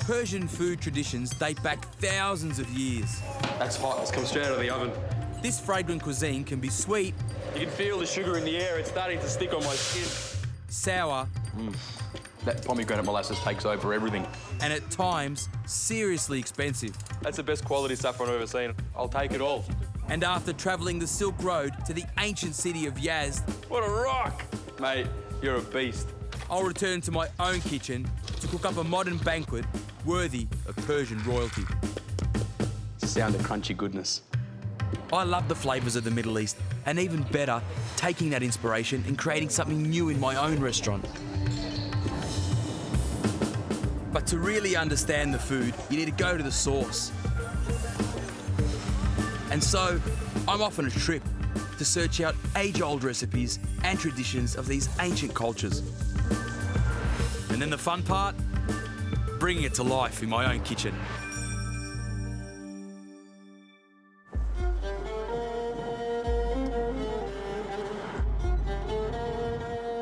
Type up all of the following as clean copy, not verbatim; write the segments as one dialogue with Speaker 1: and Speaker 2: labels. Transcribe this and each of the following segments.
Speaker 1: Persian food traditions date back thousands of years.
Speaker 2: That's hot. It's come straight out of the oven.
Speaker 1: This fragrant cuisine can be sweet.
Speaker 2: You can feel the sugar in the air. It's starting to stick on my skin.
Speaker 1: Sour.
Speaker 2: That pomegranate molasses takes over everything.
Speaker 1: And at times, seriously expensive.
Speaker 2: That's the best quality saffron I've ever seen. I'll take it all.
Speaker 1: And after travelling the Silk Road to the ancient city of Yazd...
Speaker 2: What a rock! Mate, you're a beast.
Speaker 1: I'll return to my own kitchen to cook up a modern banquet worthy of Persian royalty.
Speaker 2: It's the sound of crunchy goodness.
Speaker 1: I love the flavours of the Middle East, and even better, taking that inspiration and creating something new in my own restaurant. But to really understand the food, you need to go to the source. And so, I'm off on a trip to search out age-old recipes and traditions of these ancient cultures. And then the fun part, bringing it to life in my own kitchen.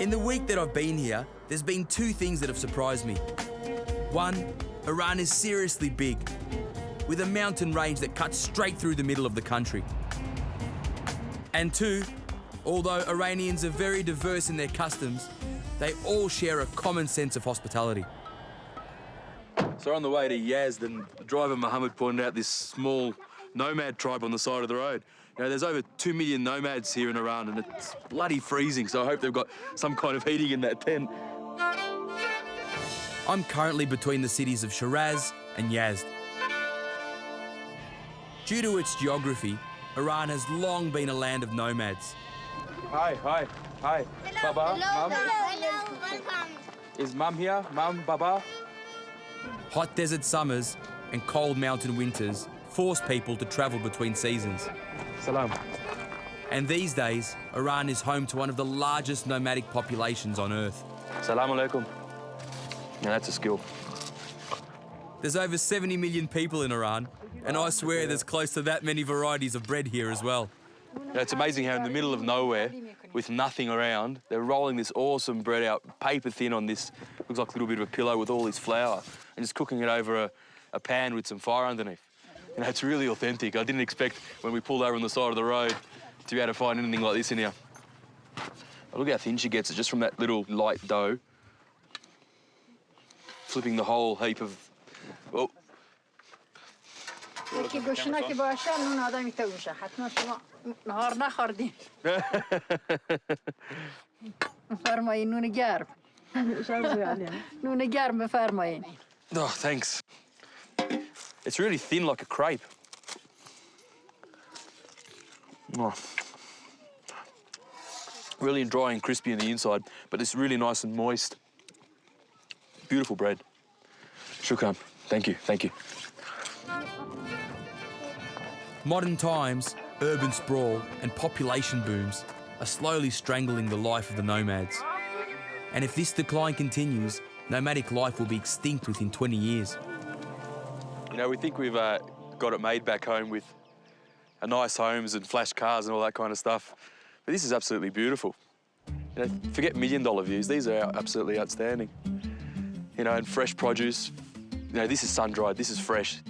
Speaker 1: In the week that I've been here, there's been two things that have surprised me. One, Iran is seriously big, with a mountain range that cuts straight through the middle of the country. And two, although Iranians are very diverse in their customs, they all share a common sense of hospitality.
Speaker 2: So on the way to Yazd, and driver Mohammed pointed out this small nomad tribe on the side of the road. You know, there's over 2 million nomads here in Iran, and it's bloody freezing, so I hope they've got some kind of heating in that tent.
Speaker 1: I'm currently between the cities of Shiraz and Yazd. Due to its geography, Iran has long been a land of nomads.
Speaker 2: Hi.
Speaker 3: Hello,
Speaker 2: Baba,
Speaker 3: hello,
Speaker 2: Mom?
Speaker 3: hello, welcome.
Speaker 2: Is Mum here? Mum, Baba?
Speaker 1: Hot desert summers and cold mountain winters force people to travel between seasons.
Speaker 2: Salam.
Speaker 1: And these days, Iran is home to one of the largest nomadic populations on Earth.
Speaker 2: Salam alaikum. Now that's a skill.
Speaker 1: There's over 70 million people in Iran, and I swear there's close to that many varieties of bread here as well.
Speaker 2: You know, it's amazing how in the middle of nowhere, with nothing around, they're rolling this awesome bread out, paper thin on this, looks like a little bit of a pillow with all this flour, and just cooking it over a pan with some fire underneath. You know, it's really authentic. I didn't expect when we pulled over on the side of the road to be able to find anything like this in here. But look how thin she gets it, just from that little light dough. Flipping the whole heap of... Oh.
Speaker 4: یکی گوشنا که باشه نون آدمی تو میشه حتما شما نهار نخوردین بفرمایین نون گرم نون گرم بفرمایین
Speaker 2: Oh, thanks. It's really thin like a crepe. Oh. Really dry and crispy on the inside, but it's really nice and moist. Beautiful bread. Shukran. Thank you.
Speaker 1: Modern times, urban sprawl and population booms are slowly strangling the life of the nomads. And if this decline continues, nomadic life will be extinct within 20 years.
Speaker 2: You know, we think we've got it made back home with nice homes and flash cars and all that kind of stuff. But this is absolutely beautiful. You know, forget $1 million views. These are absolutely outstanding. You know, and fresh produce. You know, this is sun-dried, this is fresh.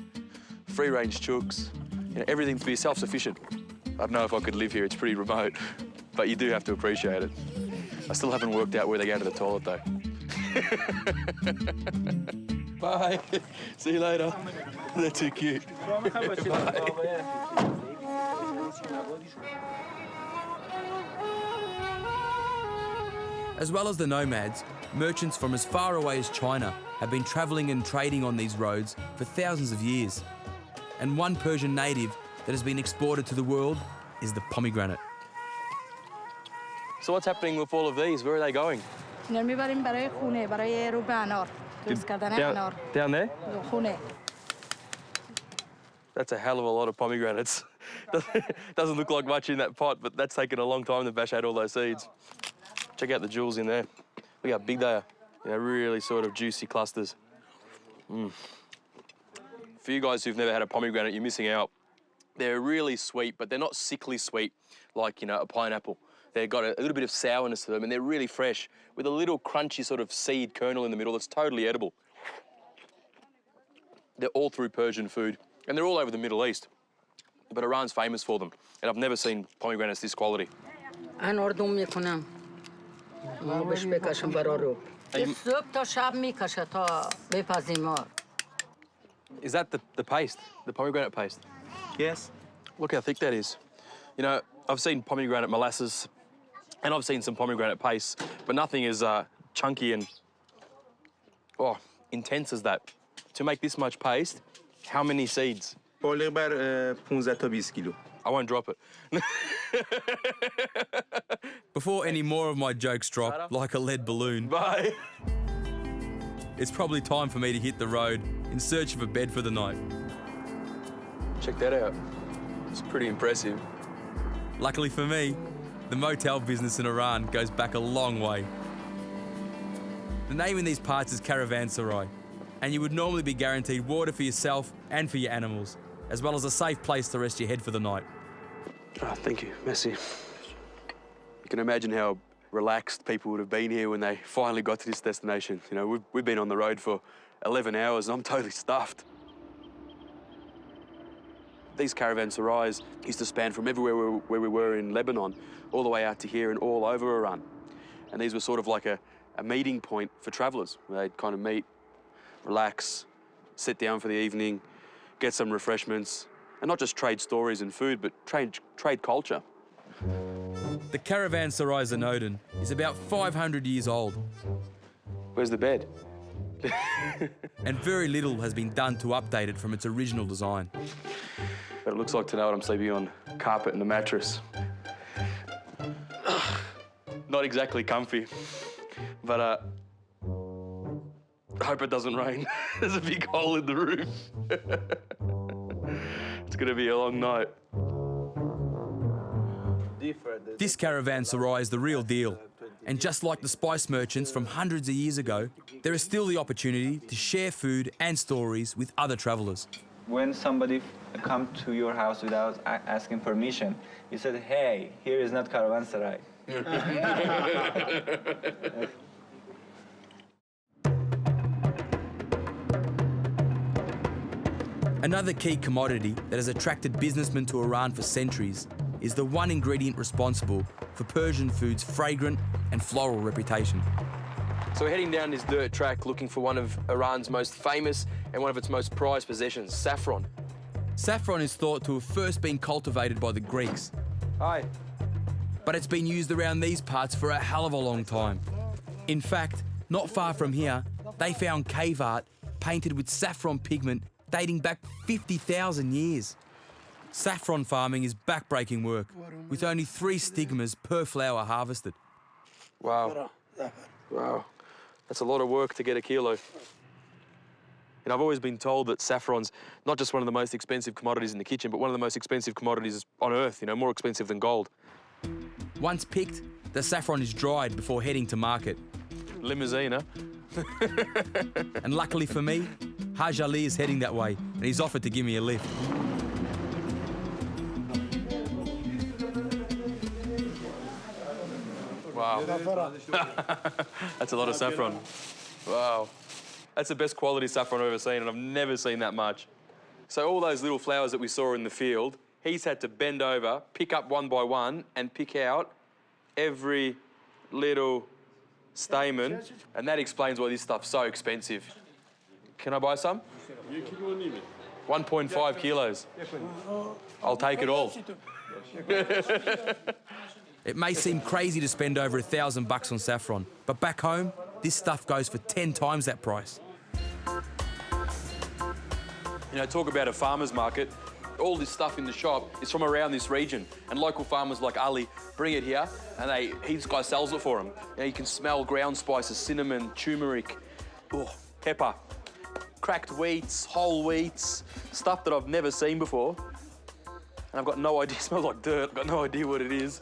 Speaker 2: Free-range chooks. You know, everything to be self-sufficient. I don't know if I could live here, it's pretty remote, but you do have to appreciate it. I still haven't worked out where they go to the toilet, though. Bye. See you later. They're too cute. Bye.
Speaker 1: As well as the nomads, merchants from as far away as China have been travelling and trading on these roads for thousands of years. And one Persian native that has been exported to the world is the pomegranate.
Speaker 2: So what's happening with all of these? Where are they going?
Speaker 4: میبریم برای خونه برای رو به انار درست کردن انار
Speaker 2: Down there?
Speaker 4: خونه
Speaker 2: That's a hell of a lot of pomegranates. Doesn't look like much in that pot, but that's taken a long time to bash out all those seeds. Check out the jewels in there. Look how big they are. You know, really sort of juicy clusters. For you guys who've never had a pomegranate, you're missing out. They're really sweet, but they're not sickly sweet like, you know, a pineapple. They've got a little bit of sourness to them, and they're really fresh with a little crunchy sort of seed kernel in the middle that's totally edible. They're all through Persian food, and they're all over the Middle East. But Iran's famous for them, and I've never seen pomegranates this quality.
Speaker 4: من اردوم میکنم بهش بکشم برا رو صبح تا شب میکشه تا بپزیم.
Speaker 2: Is that the paste, the pomegranate paste?
Speaker 3: Yes.
Speaker 2: Look how thick that is. You know, I've seen pomegranate molasses, and I've seen some pomegranate paste, but nothing as chunky and intense as that. To make this much paste, how many seeds?
Speaker 3: بالغ بر 15 تا 20 کیلو.
Speaker 2: I won't drop it.
Speaker 1: Before any more of my jokes drop, like a lead balloon,
Speaker 2: Bye.
Speaker 1: it's probably time for me to hit the road in search of a bed for the night.
Speaker 2: Check that out. It's pretty impressive.
Speaker 1: Luckily for me, the motel business in Iran goes back a long way. The name in these parts is Caravanserais, and you would normally be guaranteed water for yourself and for your animals, as well as a safe place to rest your head for the night.
Speaker 2: Oh, thank you. Merci. You can imagine how relaxed people would have been here when they finally got to this destination. You know, we've been on the road for 11 hours and I'm totally stuffed. These caravanserais used to span from everywhere where we were in Lebanon all the way out to here and all over Iran. And these were sort of like a meeting point for travellers, where they'd kind of meet, relax, sit down for the evening, get some refreshments, and not just trade stories and food, but trade culture.
Speaker 1: The Caravanserais in Odin is about 500 years old,
Speaker 2: Where's the bed?
Speaker 1: and very little has been done to update it from its original design.
Speaker 2: But it looks like tonight I'm sleeping on carpet and a mattress. Not exactly comfy, but I hope it doesn't rain. There's a big hole in the roof. It's gonna be a long night.
Speaker 1: This caravanserai is the real deal, and just like the spice merchants from hundreds of years ago, there is still the opportunity to share food and stories with other travellers.
Speaker 5: When somebody come to your house without asking permission, you said, hey, here is not Caravanserai.
Speaker 1: Another key commodity that has attracted businessmen to Iran for centuries is the one ingredient responsible for Persian food's fragrant and floral reputation.
Speaker 2: So we're heading down this dirt track looking for one of Iran's most famous and one of its most prized possessions, saffron.
Speaker 1: Saffron is thought to have first been cultivated by the Greeks,
Speaker 2: Hi.
Speaker 1: but it's been used around these parts for a hell of a long time. In fact, not far from here, they found cave art painted with saffron pigment dating back 50,000 years. Saffron farming is backbreaking work, with only 3 stigmas per flower harvested.
Speaker 2: Wow. Wow. That's a lot of work to get a kilo. And I've always been told that saffron's not just one of the most expensive commodities in the kitchen, but one of the most expensive commodities on earth, you know, more expensive than gold.
Speaker 1: Once picked, the saffron is dried before heading to market.
Speaker 2: Limousine, huh?
Speaker 1: And luckily for me, Haj Ali is heading that way, and he's offered to give me a lift.
Speaker 2: Wow. That's a lot of saffron. Wow. That's the best quality saffron I've ever seen, and I've never seen that much. So all those little flowers that we saw in the field, he's had to bend over, pick up one by one, and pick out every little stamen, and that explains why this stuff's so expensive. Can I buy some? 1.5 kilos. I'll take it all.
Speaker 1: It may seem crazy to spend over $1,000 on saffron, but back home, this stuff goes for 10 times that price.
Speaker 2: You know, talk about a farmer's market. All this stuff in the shop is from around this region, and local farmers like Ali bring it here, and this guy sells it for them. You know, you can smell ground spices, cinnamon, turmeric, pepper, cracked wheats, whole wheats, stuff that I've never seen before. And I've got no idea, it smells like dirt, I've got no idea what it is.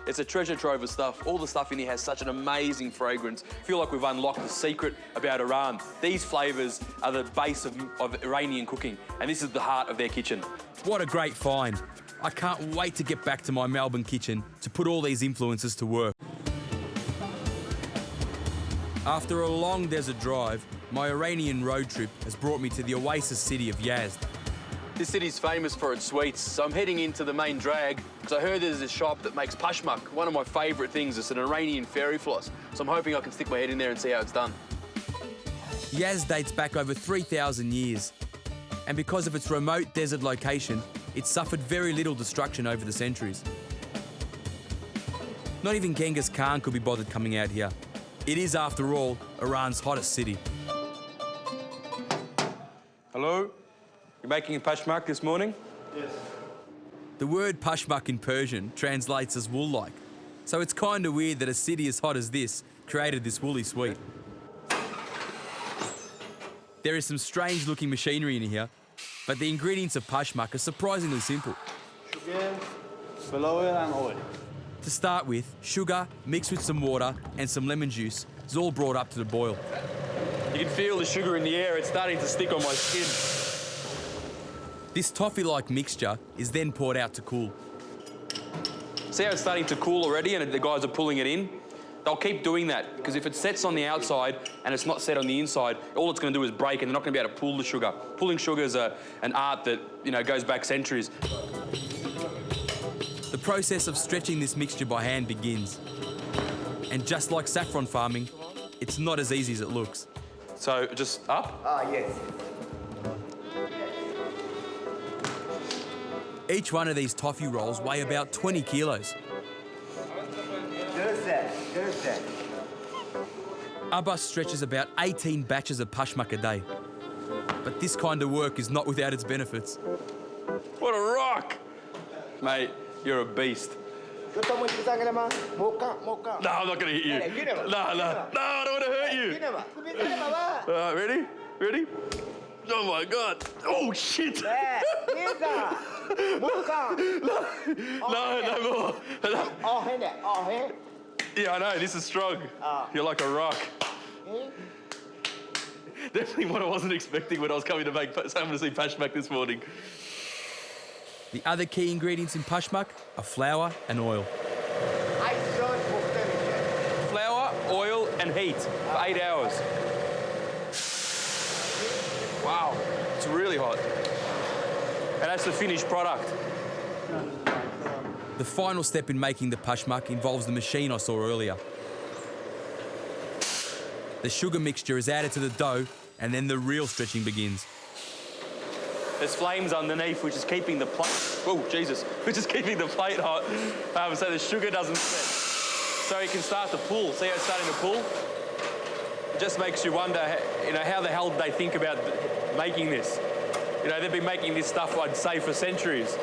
Speaker 2: It's a treasure trove of stuff. All the stuff in here has such an amazing fragrance. I feel like we've unlocked the secret about Iran. These flavours are the base of Iranian cooking, and this is the heart of their kitchen.
Speaker 1: What a great find. I can't wait to get back to my Melbourne kitchen to put all these influences to work. After a long desert drive, my Iranian road trip has brought me to the oasis city of Yazd.
Speaker 2: This city's famous for its sweets, so I'm heading into the main drag because I heard there's a shop that makes Pashmak, one of my favourite things. It's an Iranian fairy floss, so I'm hoping I can stick my head in there and see how it's done.
Speaker 1: Yazd dates back over 3,000 years, and because of its remote desert location, it suffered very little destruction over the centuries. Not even Genghis Khan could be bothered coming out here. It is, after all, Iran's hottest city.
Speaker 2: Hello? You're making Pashmak this morning?
Speaker 3: Yes.
Speaker 1: The word Pashmak in Persian translates as wool-like, so it's kind of weird that a city as hot as this created this woolly sweet. There is some strange-looking machinery in here, but the ingredients of Pashmak are surprisingly simple.
Speaker 6: Sugar, flour and oil.
Speaker 1: To start with, sugar mixed with some water and some lemon juice is all brought up to the boil.
Speaker 2: You can feel the sugar in the air. It's starting to stick on my skin.
Speaker 1: This toffee-like mixture is then poured out to cool.
Speaker 2: See how it's starting to cool already and the guys are pulling it in? They'll keep doing that because if it sets on the outside and it's not set on the inside, all it's going to do is break and they're not going to be able to pull the sugar. Pulling sugar is an art that, goes back centuries.
Speaker 1: The process of stretching this mixture by hand begins. And just like saffron farming, it's not as easy as it looks.
Speaker 2: So just up?
Speaker 6: Yes.
Speaker 1: Each one of these toffee rolls weigh about 20 kilos.
Speaker 6: Good.
Speaker 1: Abbas stretches about 18 batches of Pashmak a day. But this kind of work is not without its benefits.
Speaker 2: What a rock! Mate, you're a beast. No, I'm not going to hit you. No, I don't want to hurt you. All right, ready? Oh my God. Oh shit. No more. Yeah, I know, this is strong. You're like a rock. Definitely what I wasn't expecting when I was coming to see Pashmak this morning.
Speaker 1: The other key ingredients in Pashmak are flour and oil.
Speaker 2: Flour, oil and heat for 8 hours. Wow, it's really hot. And that's the finished product.
Speaker 1: The final step in making the Pashmak involves the machine I saw earlier. The sugar mixture is added to the dough and then the real stretching begins.
Speaker 2: There's flames underneath which is keeping the plate, which is keeping the plate hot so the sugar doesn't set. So it can start to pull. See how it's starting to pull? It just makes you wonder, how the hell did they think about making this? They've been making this stuff, I'd say, for centuries.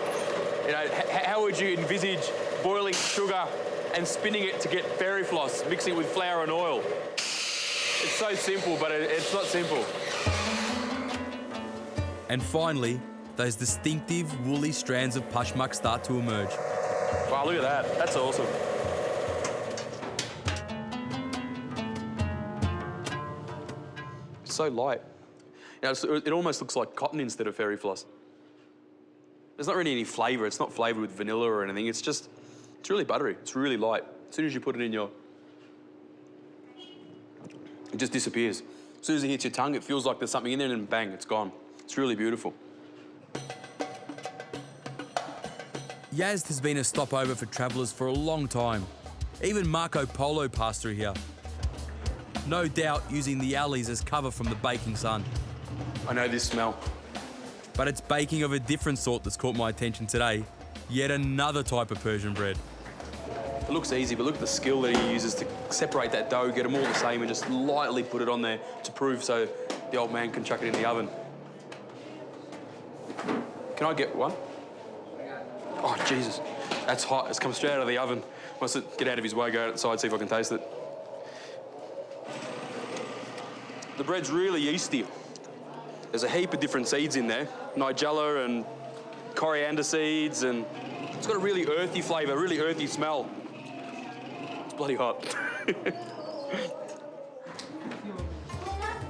Speaker 2: How would you envisage boiling sugar and spinning it to get fairy floss, mixing it with flour and oil? It's so simple, but it's not simple.
Speaker 1: And finally, those distinctive woolly strands of Pashmak start to emerge.
Speaker 2: Wow, look at that. That's awesome. It's so light. It almost looks like cotton instead of fairy floss. There's not really any flavour. It's not flavoured with vanilla or anything. It's really buttery. It's really light. As soon as you put it in it just disappears. As soon as it hits your tongue, it feels like there's something in there and then bang, it's gone. It's really beautiful.
Speaker 1: Yazd has been a stopover for travellers for a long time. Even Marco Polo passed through here. No doubt using the alleys as cover from the baking sun.
Speaker 2: I know this smell.
Speaker 1: But it's baking of a different sort that's caught my attention today. Yet another type of Persian bread.
Speaker 2: It looks easy, but look at the skill that he uses to separate that dough, get them all the same, and just lightly put it on there to prove so the old man can chuck it in the oven. Can I get one? Oh, Jesus. That's hot. It's come straight out of the oven. Wants to get out of his way, go outside, see if I can taste it. The bread's really yeasty. There's a heap of different seeds in there. Nigella and coriander seeds, and it's got a really earthy flavour, really earthy smell. It's bloody hot.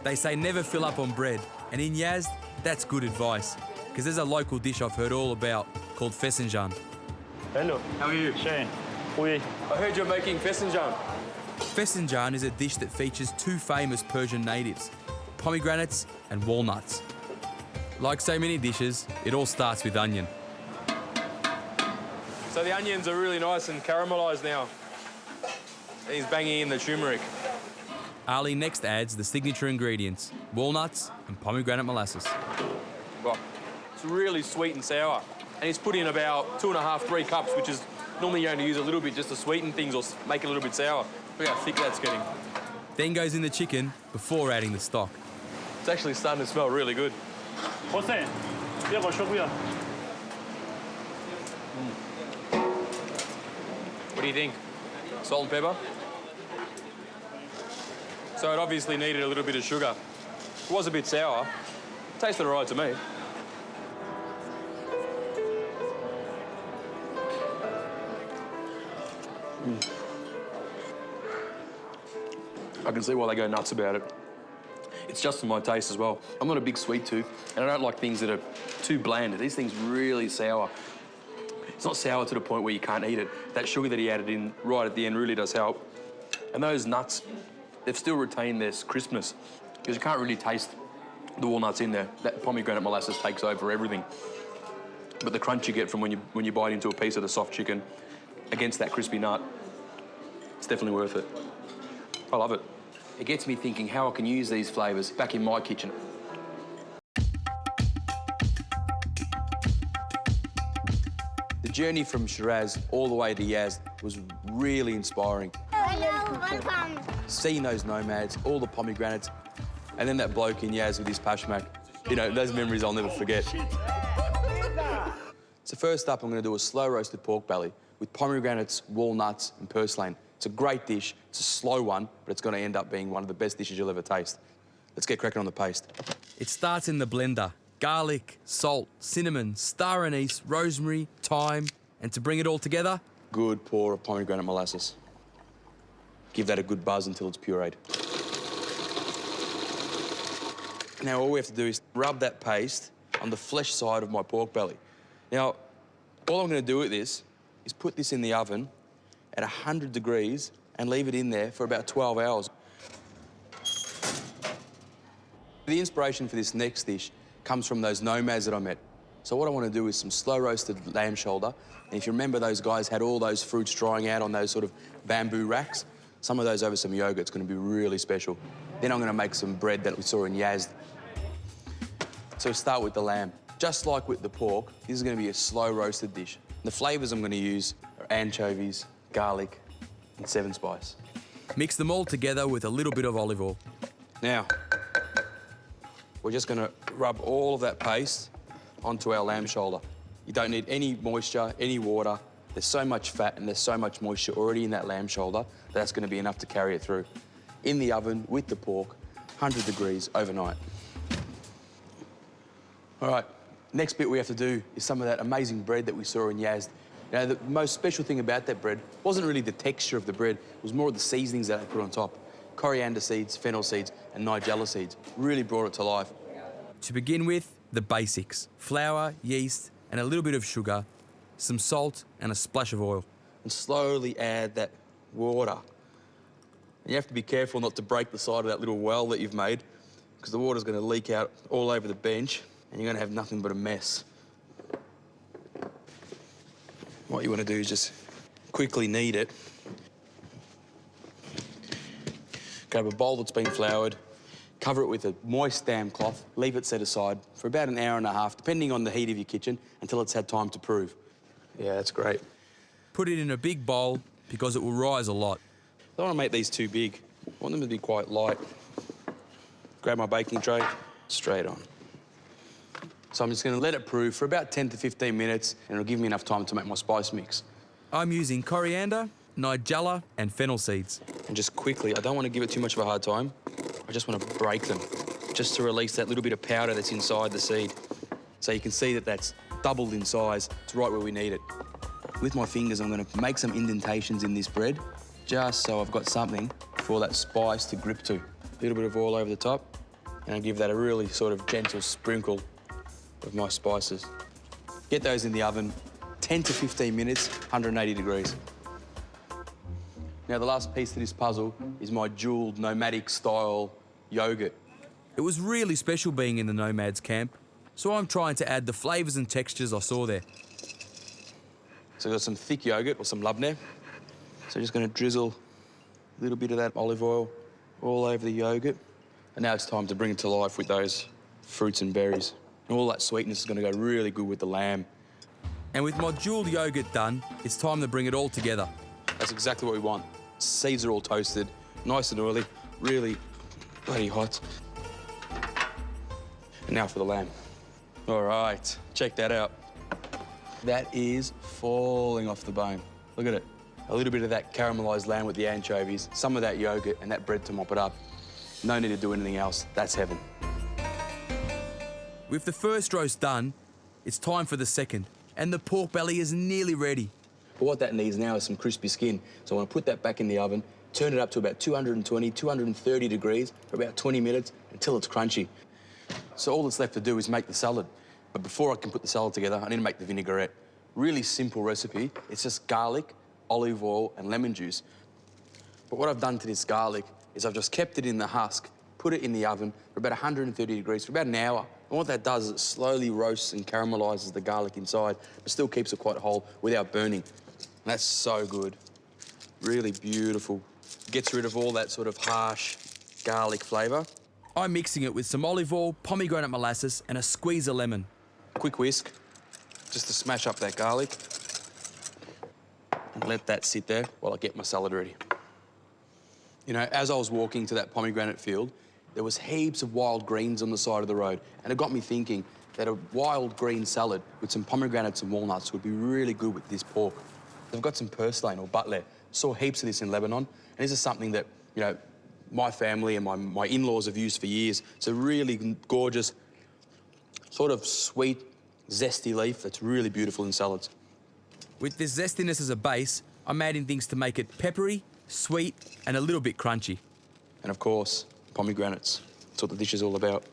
Speaker 1: They say never fill up on bread, and in Yazd, that's good advice, because there's a local dish I've heard all about called Fesenjan.
Speaker 6: Hello.
Speaker 2: How are you?
Speaker 6: Shane.
Speaker 2: I heard you're making Fesenjan.
Speaker 1: Fesenjan is a dish that features two famous Persian natives, pomegranates and walnuts. Like so many dishes, it all starts with onion.
Speaker 2: So the onions are really nice and caramelised now. He's banging in the turmeric.
Speaker 1: Ali next adds the signature ingredients, walnuts and pomegranate molasses.
Speaker 2: Well, it's really sweet and sour. And he's put in about 2.5, 3 cups, which is normally you only use a little bit just to sweeten things or make it a little bit sour. Look how thick that's getting.
Speaker 1: Then goes in the chicken before adding the stock.
Speaker 2: It's actually starting to smell really good.
Speaker 6: حسین بیا قاشق بیا.
Speaker 2: What do you think? Salt and pepper? So it obviously needed a little bit of sugar. It was a bit sour. Tasted all right to me. I can see why they go nuts about it. It's just in my taste as well. I'm not a big sweet tooth, and I don't like things that are too bland. These things really sour. It's not sour to the point where you can't eat it. That sugar that he added in right at the end really does help. And those nuts, they've still retained their crispness because you can't really taste the walnuts in there. That pomegranate molasses takes over everything. But the crunch you get from when you bite into a piece of the soft chicken against that crispy nut, it's definitely worth it. I love it. It gets me thinking how I can use these flavours back in my kitchen.
Speaker 1: The journey from Shiraz all the way to Yazd was really inspiring.
Speaker 7: Hello, welcome.
Speaker 1: Seeing those nomads, all the pomegranates, and then that bloke in Yazd with his Pashmak. You know, those memories I'll never forget. So first up, I'm going to do a slow roasted pork belly with pomegranates, walnuts and purslane. It's a great dish. It's a slow one, but it's going to end up being one of the best dishes you'll ever taste. Let's get cracking on the paste. It starts in the blender. Garlic, salt, cinnamon, star anise, rosemary, thyme, and to bring it all together, good pour of pomegranate molasses. Give that a good buzz until it's pureed. Now all we have to do is rub that paste on the flesh side of my pork belly. Now, all I'm going to do with this is put this in the oven at 100 degrees and leave it in there for about 12 hours. The inspiration for this next dish comes from those nomads that I met. So what I want to do is some slow roasted lamb shoulder. And if you remember, those guys had all those fruits drying out on those sort of bamboo racks. Some of those over some yogurt. It's going to be really special. Then I'm going to make some bread that we saw in Yazd. So start with the lamb. Just like with the pork, this is going to be a slow roasted dish. The flavours I'm going to use are anchovies, garlic and 7-spice. Mix them all together with a little bit of olive oil. Now, we're just going to rub all of that paste onto our lamb shoulder. You don't need any moisture, any water. There's so much fat and there's so much moisture already in that lamb shoulder that's going to be enough to carry it through. In the oven with the pork, 100 degrees overnight. All right, next bit we have to do is some of that amazing bread that we saw in Yazd. Now, the most special thing about that bread wasn't really the texture of the bread, it was more of the seasonings that I put on top. Coriander seeds, fennel seeds, and nigella seeds really brought it to life. To begin with, the basics. Flour, yeast, and a little bit of sugar, some salt, and a splash of oil. And slowly add that water. And you have to be careful not to break the side of that little well that you've made, because the water's going to leak out all over the bench, and you're going to have nothing but a mess. What you want to do is just quickly knead it. Grab a bowl that's been floured, cover it with a moist damp cloth, leave it set aside for about an hour and a half, depending on the heat of your kitchen, until it's had time to prove. Yeah, that's great. Put it in a big bowl because it will rise a lot. I don't want to make these too big. I want them to be quite light. Grab my baking tray, straight on. So I'm just going to let it prove for about 10 to 15 minutes, and it'll give me enough time to make my spice mix. I'm using coriander, nigella, and fennel seeds. And just quickly, I don't want to give it too much of a hard time. I just want to break them, just to release that little bit of powder that's inside the seed. So you can see that that's doubled in size. It's right where we need it. With my fingers, I'm going to make some indentations in this bread, just so I've got something for that spice to grip to. A little bit of oil over the top, and I'll give that a really sort of gentle sprinkle of my spices. Get those in the oven, 10 to 15 minutes, 180 degrees. Now, the last piece to this puzzle is my jewelled Nomadic style yogurt. It was really special being in the Nomads camp, so I'm trying to add the flavours and textures I saw there.
Speaker 2: So I've got some thick yogurt or some labneh. So just going to drizzle a little bit of that olive oil all over the yogurt. And now it's time to bring it to life with those fruits and berries. And all that sweetness is going to go really good with the lamb.
Speaker 1: And with my dual yogurt done, it's time to bring it all together.
Speaker 2: That's exactly what we want. Seeds are all toasted, nice and oily, really bloody hot. And now for the lamb. All right, check that out. That is falling off the bone. Look at it. A little bit of that caramelised lamb with the anchovies, some of that yogurt and that bread to mop it up. No need to do anything else. That's heaven.
Speaker 1: With the first roast done, it's time for the second, and the pork belly is nearly ready.
Speaker 2: But what that needs now is some crispy skin. So I want to put that back in the oven, turn it up to about 220, 230 degrees for about 20 minutes until it's crunchy. So all that's left to do is make the salad. But before I can put the salad together, I need to make the vinaigrette. Really simple recipe. It's just garlic, olive oil, and lemon juice. But what I've done to this garlic is I've just kept it in the husk, put it in the oven for about 130 degrees for about an hour. And what that does is it slowly roasts and caramelises the garlic inside, but still keeps it quite whole without burning. And that's so good. Really beautiful. Gets rid of all that sort of harsh garlic flavour.
Speaker 1: I'm mixing it with some olive oil, pomegranate molasses, and a squeeze of lemon.
Speaker 2: Quick whisk, just to smash up that garlic. And let that sit there while I get my salad ready. You know, as I was walking to that pomegranate field, there was heaps of wild greens on the side of the road, and it got me thinking that a wild green salad with some pomegranates and walnuts would be really good with this pork. They've got some purslane or butler. Saw heaps of this in Lebanon, and this is something that, you know, my family and my in-laws have used for years. It's a really gorgeous, sort of sweet, zesty leaf that's really beautiful in salads.
Speaker 1: With this zestiness as a base, I'm adding things to make it peppery, sweet, and a little bit crunchy.
Speaker 2: And of course, pomegranates. That's what the dish is all about.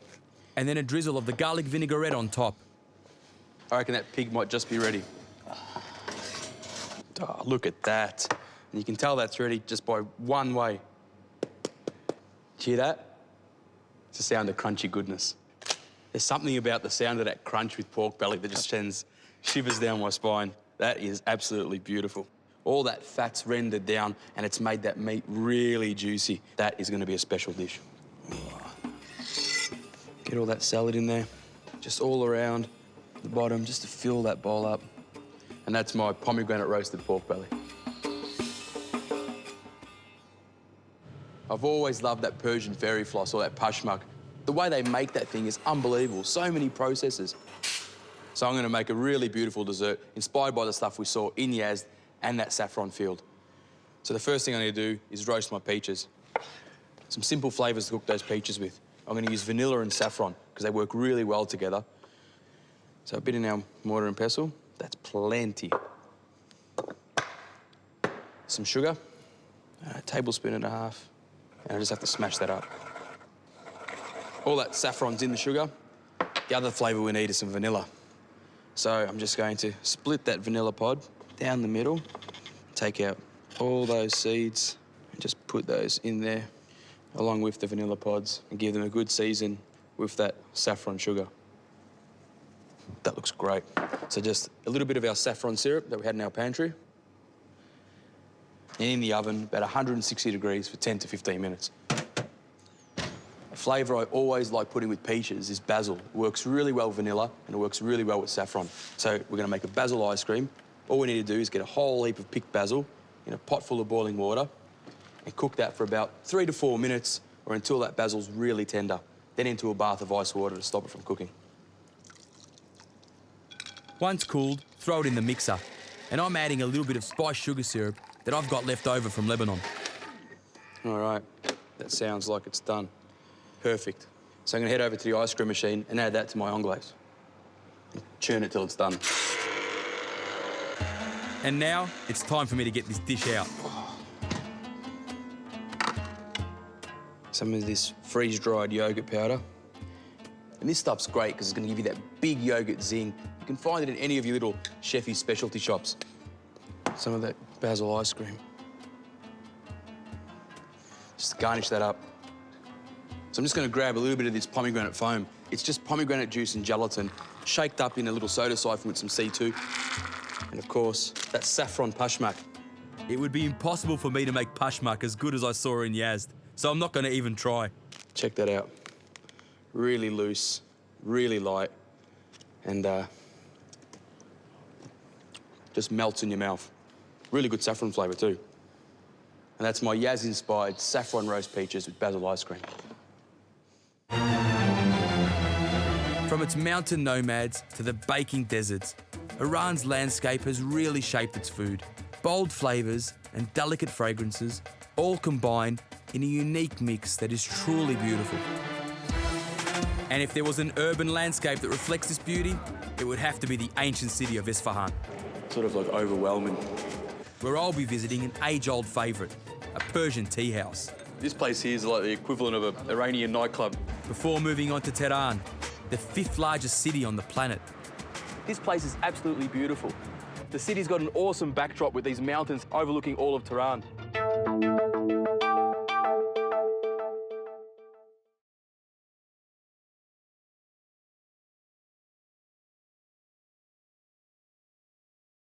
Speaker 1: And then a drizzle of the garlic vinaigrette on top.
Speaker 2: I reckon that pig might just be ready. Oh, look at that. And you can tell that's ready just by one way. Hear that? It's the sound of crunchy goodness. There's something about the sound of that crunch with pork belly that just sends shivers down my spine. That is absolutely beautiful. All that fat's rendered down and it's made that meat really juicy. That is going to be a special dish. Get all that salad in there, just all around the bottom, just to fill that bowl up. And that's my pomegranate roasted pork belly. I've always loved that Persian fairy floss or that Pashmak. The way they make that thing is unbelievable. So many processes. So I'm going to make a really beautiful dessert inspired by the stuff we saw in Yazd and that saffron field. So the first thing I need to do is roast my peaches. Some simple flavours to cook those peaches with. I'm going to use vanilla and saffron because they work really well together. So a bit in our mortar and pestle. That's plenty. Some sugar, a tablespoon and a half, and I just have to smash that up. All that saffron's in the sugar. The other flavour we need is some vanilla. So I'm just going to split that vanilla pod down the middle, take out all those seeds, and just put those in there along with the vanilla pods and give them a good season with that saffron sugar. That looks great. So just a little bit of our saffron syrup that we had in our pantry. And in the oven, about 160 degrees for 10 to 15 minutes. A flavour I always like putting with peaches is basil. It works really well with vanilla and it works really well with saffron. So we're going to make a basil ice cream. All we need to do is get a whole heap of picked basil in a pot full of boiling water and cook that for about 3 to 4 minutes or until that basil's really tender. Then into a bath of ice water to stop it from cooking.
Speaker 1: Once cooled, throw it in the mixer. And I'm adding a little bit of spiced sugar syrup that I've got left over from Lebanon.
Speaker 2: All right, that sounds like it's done. Perfect. So I'm going to head over to the ice cream machine and add that to my anglaise. And churn it till it's done.
Speaker 1: And now, it's time for me to get this dish out.
Speaker 2: Some of this freeze-dried yogurt powder. And this stuff's great because it's going to give you that big yogurt zing. You can find it in any of your little chefy specialty shops. Some of that basil ice cream. Just garnish that up. So I'm just going to grab a little bit of this pomegranate foam. It's just pomegranate juice and gelatin, shaked up in a little soda siphon with some C2. And of course, that saffron Pashmak.
Speaker 1: It would be impossible for me to make Pashmak as good as I saw in Yazd, so I'm not going to even try.
Speaker 2: Check that out. Really loose, really light, and just melts in your mouth. Really good saffron flavour too. And that's my Yazd-inspired saffron roast peaches with basil ice cream.
Speaker 1: From its mountain nomads to the baking deserts, Iran's landscape has really shaped its food. Bold flavours and delicate fragrances all combined in a unique mix that is truly beautiful. And if there was an urban landscape that reflects this beauty, it would have to be the ancient city of Isfahan,
Speaker 2: Sort of like overwhelming.
Speaker 1: where I'll be visiting an age-old favourite, a Persian tea house.
Speaker 2: This place here is like the equivalent of an Iranian nightclub.
Speaker 1: Before moving on to Tehran, the 5th largest city on the planet.
Speaker 2: This place is absolutely beautiful. The city's got an awesome backdrop with these mountains overlooking all of Tehran.